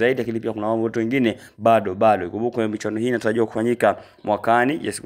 zaidi, lakini pia kuna mambo mengine bado. Kumbuka michuano hii inatarajiwa kufanyika mwakani. Yes,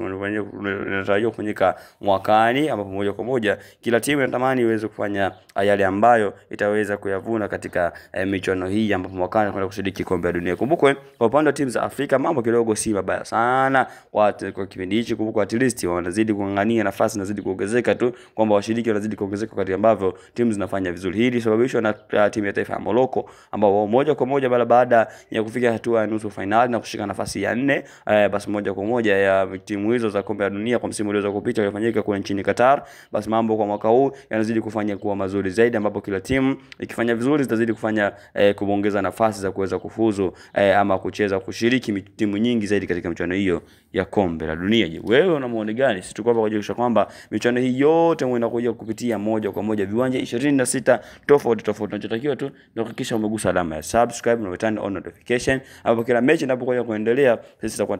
inatarajiwa kufanyika mwakani, ambapo moja kwa moja kila timu inatamani iweze kufanya yale ambayo itaweza kuyavuna katika michuano hii, ambapo mwakani kwenda kushiriki kombe la dunia. Kumbuka kwa upande wa timu za Afrika mambo kidogo si mabaya sana kwa kipindi hichi. Kumbuka at least wanazidi kung'ang'ania, nafasi zinazidi kuongezeka tu, kwamba washiriki wanazidi kuongezeka wakati ambavyo timu zinafanya vizuri. Hili sababishwa na timu ya taifa ya Morocco, ambao moja kwa moja baada ya kufika hatua ya nusu finali na kushika nafasi ya 4, basi moja kwa moja ya timu hizo za kombe la dunia kwa msimu ulioweza kupita ulifanyika kule nchini Qatar, basi mambo kwa mwaka huu yanazidi kufanya kuwa mazuri zaidi, ambapo kila timu ikifanya vizuri zitazidi kufanya kuongeza nafasi za kuweza kufuzu ama kushiriki timu nyingi zaidi katika michuano hiyo ya kombe la dunia. Je, wewe una maoni gani? Sisi tuko hapa kujulisha kwamba michuano hii yote inakuja kupitia moja kwa moja viwanja 26 tofauti. Unachotakiwa tu ni kuhakikisha umegusa alama ya subscribe na turn on notification, hapo kila mechi inapokuja kuendelea sisi tutakuwa